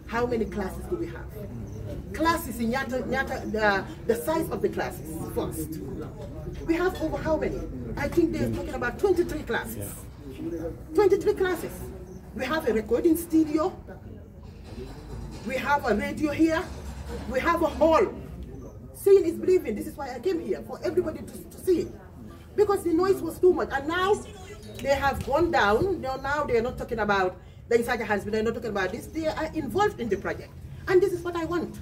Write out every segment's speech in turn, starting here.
how many classes do we have? Classes in the size of the classes first. We have over how many? I think they're talking about 23 classes. 23 classes. We have a recording studio. We have a radio here. We have a hall. Seeing is believing. This is why I came here, for everybody to see it. Because the noise was too much. And now they have gone down. Now they're not talking about the inside has been, they're not talking about this. They are involved in the project. And this is what I want.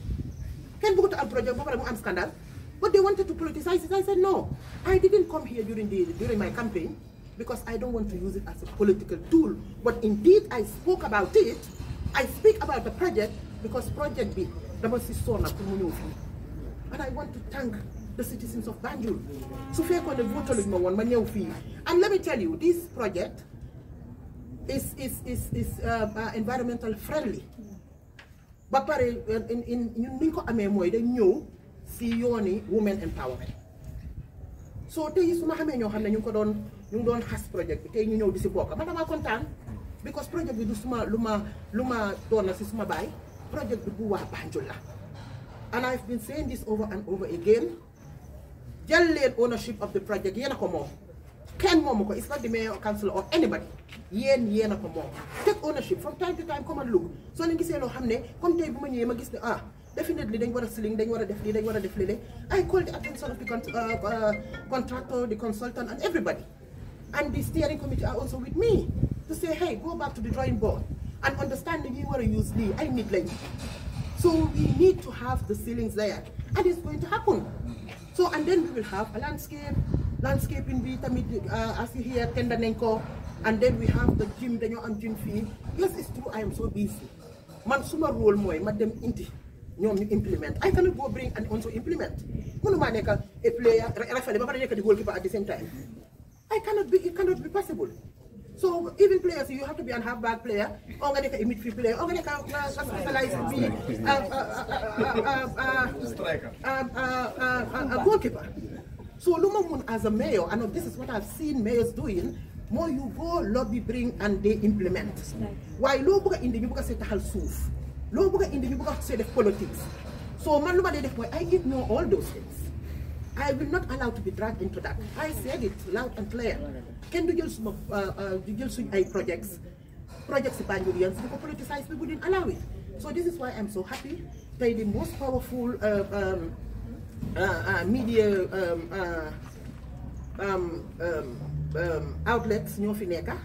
Can go to a project, I'm scandal. But they wanted to politicize it. I said, no. I didn't come here during my campaign because I don't want to use it as a political tool. But indeed, I spoke about it. I speak about the project because Project B, and I want to thank the citizens of Banjul. And let me tell you, this project is environmental friendly. But in women empowerment. So tey suma xamé ñoo xamné ñu doon has project bi tay ñu ñëw di ci bokk man dama kontaan because project bi du suma luma doon na ci suma baay project bi bu waa Banjul la. And I've been saying this over and over again. Jël leen ownership of the project yéen a ko moom. Kenn moomu ko, it's not the mayor or council or anybody. Yéen a ko moom. Take ownership from time to time, come and look. So leen gisee loo xam ne comme tey bu ma ñëwee ma gis ne definitely dañ war a ceiling, dañ war a def lii, dañ war a def lii. I called the attention of the contractor, the consultant, and everybody. And the steering committee are also with me to say, hey, go back to the drawing board and understand that you want to use Lee. I need light. So we need to have the ceilings there, and it's going to happen. So and then we will have a landscaping 𝒉𝒕𝒕𝒑𝒑𝒑, as you hear, tender nenko, and then we have the gym, then you're gym fee. Yes, it's true. I am so busy. Man, suma role moy, madam inti. Implement. I cannot go bring and also implement. A player, the goalkeeper at the same time. It cannot be possible. So even players, you have to be a half-back player, or a midfield player, or a specialized a goalkeeper. So Lumamun as a mayor, and this is what I've seen mayors doing. More you go lobby, bring, and they implement. Why Lowe in the Yubuka set hal suf. Lowe in the Yubuka set of politics. So I ignore all those things. I will not allow to be dragged into that. I said it loud and clear. Can do just projects Banjulians, because politicized people didn't allow it. So this is why I'm so happy. They're the most powerful media outlets in Fineka.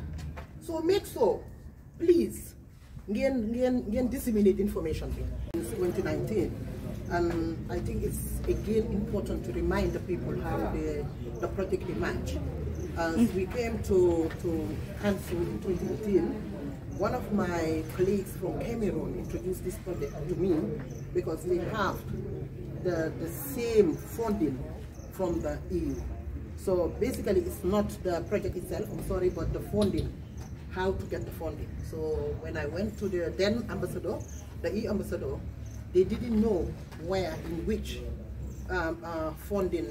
So make so, please, disseminate information. It's 2019, and I think it's again important to remind the people how the project emerged. As we came to council in 2018, one of my colleagues from Cameroon introduced this project to me because we have the same funding from the EU. So basically it's not the project itself, I'm sorry, but the funding, how to get the funding. So when I went to the then ambassador, the EU ambassador, they didn't know where, in which funding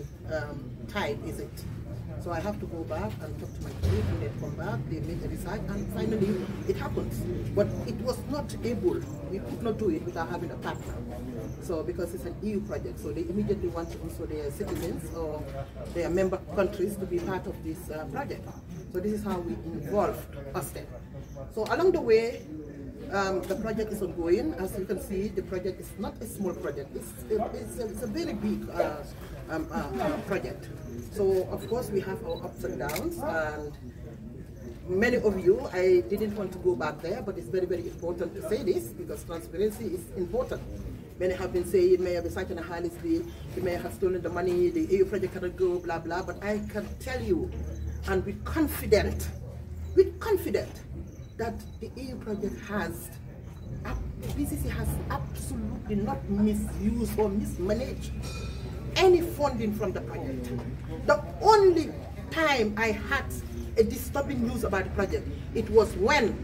type is it. So I have to go back and talk to my colleague, and they come back, they make a research, and finally it happens. But it was not able, we could not do it without having a partner. So because it's an EU project, so they immediately want also their citizens or their member countries to be part of this project. So this is how we involved Austin. So along the way, the project is ongoing. As you can see, the project is not a small project. It's a very big project. So of course we have our ups and downs, and many of you, I didn't want to go back there, but it's very, very important to say this because transparency is important. Many have been saying it may have been such a high he may have stolen the money, the EU project cannot go, blah blah. But I can tell you, and with confident that the EU project has, BCC has absolutely not misused or mismanaged any funding from the project. The only time I had a disturbing news about the project, it was when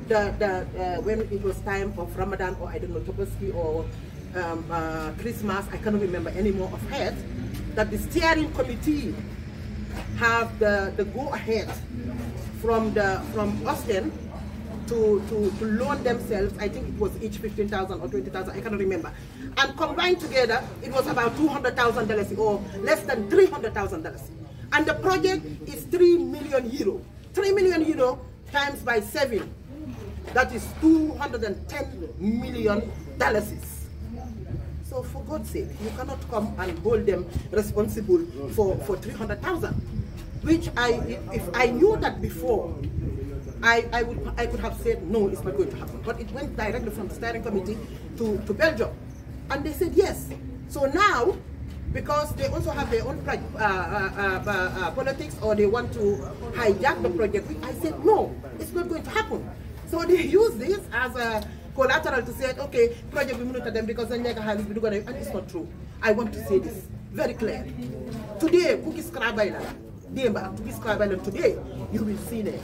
when it was time of Ramadan, or I don't know, 𝒂𝒄𝒄𝒆𝒔 or Christmas, I cannot remember anymore of head, that the steering committee have the go ahead from Austin to loan themselves. I think it was each 15,000 or 20,000, I cannot remember. And combined together, it was about $200,000 or less than $300,000. And the project is €3 million. €3 million times by 7, that is $210 million. So for God's sake, you cannot come and hold them responsible for 300,000. Which if I knew that before, I could have said no, it's not going to happen. But it went directly from the steering committee to Belgium, and they said yes. So now, because they also have their own politics, or they want to hijack the project, I said no, it's not going to happen. So they use this as a collateral to say, okay, project we move to them because then and it's not true. I want to say this very clearly. Today, today, you will see them.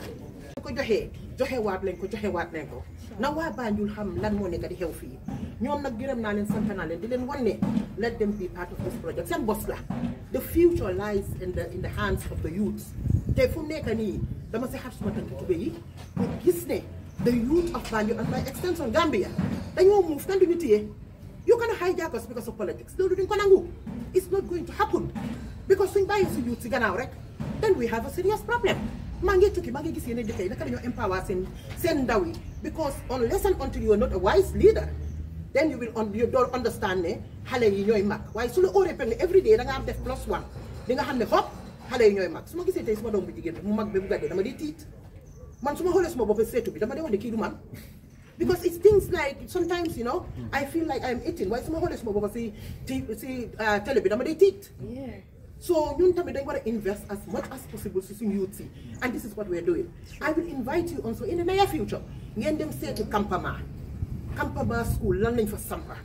Now why Banjul ham lan mo nekk di xew fii ñoom nag gërëm naa leen sant naa leen di leen wan ne let them be part of this project seen boss la. The future lies in the hands of the youths. Te fu mu nekk nii dama si xar suma tànk tubé yi pour gis ne the youth of Banjul and by extension Gambia dañoo move kan duñu téye. You cannot hijack us because of politics. Loolu duñ ko nangu. It's not going to happen because suñ bàyyi si youth si gannaaw rek then we have a serious problem. Empower because unless and until you are not a wise leader, then you don't understand why so every day da nga am def +1 di nga xamne hop xalé yi ñoy mag suma gisé tay suma dom bi jigen mu mag be bu gadé dama di tit man suma xolé suma bop sétu bi dama dé wone ki du man because it's things like sometimes I feel like I'm eating why suma xolé suma bop ci télé bi dama di tit. So we invest as much as possible in youth, and this is what we are doing. I will invite you also in the near future. Get them say to Kampama School, learning for Sampa,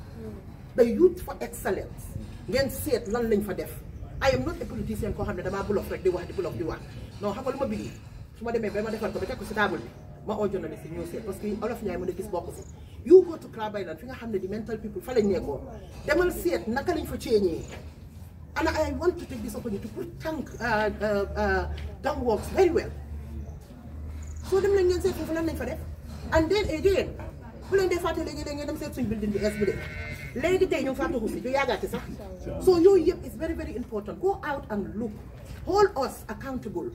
the Youth for Excellence. Get say it learning for deaf. I am not a politician. Ko hamne dama bull of the one, bull of the one. No, how will be? Suma de me be ma defal ko be tek ko stable. Ma o journalist ñu sé parce que olof ñay mëna gis bokku ci. You go to Crab Island fi nga xamne the mental people fa lañ neko. Demal seet naka lañ fa ceñé. And I want to take this opportunity to thank works very well. So them lañ say fofu lan lañ fa def. And then again, bu leen defaté légui dem seet suñ building bi SBD. Légui tay ñu faatu ko ci du yagati sax. So it's very, very important. Go out and look. Hold us accountable.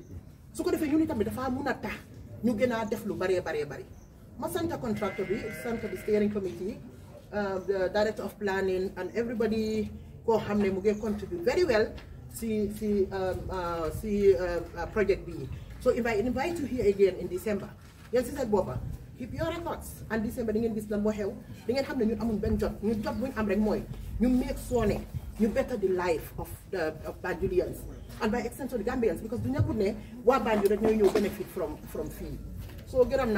So ko defé ñu tamit dafa mëna tax ñu gëna def lu bari. Ma santa contractor bi, santa the steering committee, the director of planning and everybody ko xamne mu ngi contribute very well si project bi. So if I invite you here again in December, yeen ci sa bopa keep your records, and December di ngeen gis lan mo xew di ngeen xamne ñun amuñ ben jot ñu job buñ am rek moy ñu make sure you better the life of Banjulians and by extension the Gambians, because du ñakut ne wa Banjul rek ñoy ñëw benefit from fee. So thank you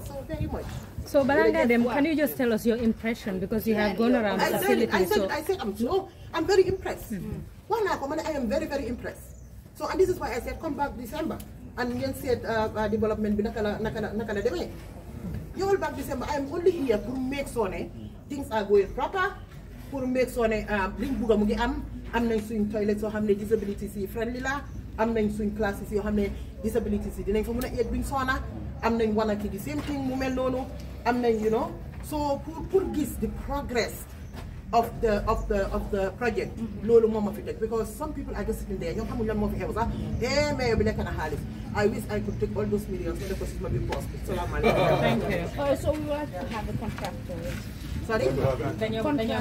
so very much. So Balanga dem, can you just tell us your impression, because you have gone around the facility? I said I'm very impressed. I am very, very impressed. So and this is why I said come back December. And you said development nakala deme. You all back December. I am only here to make sure things are going proper. To make sure liñ buga mu ngi am nañ suñ toilets so xamne disabilities yi friendly la. Am nañ suñ classes yoo xam ne disabilities yi dinañ fa mën a eeg duñ soona am nañ wana ki the same thing mu mel noonu am nañ so pour gis the progress of the project loolu moo ma fi teg, because some people are just sitting there ñoom xamuñ lan moo fi xew sax mayor bi lekk na xaalis. I wish I could take all those millions to deposit my big post. Salaamaaleykum. Thank you. So we will have to have a contractor. Sorry?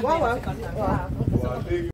Wow.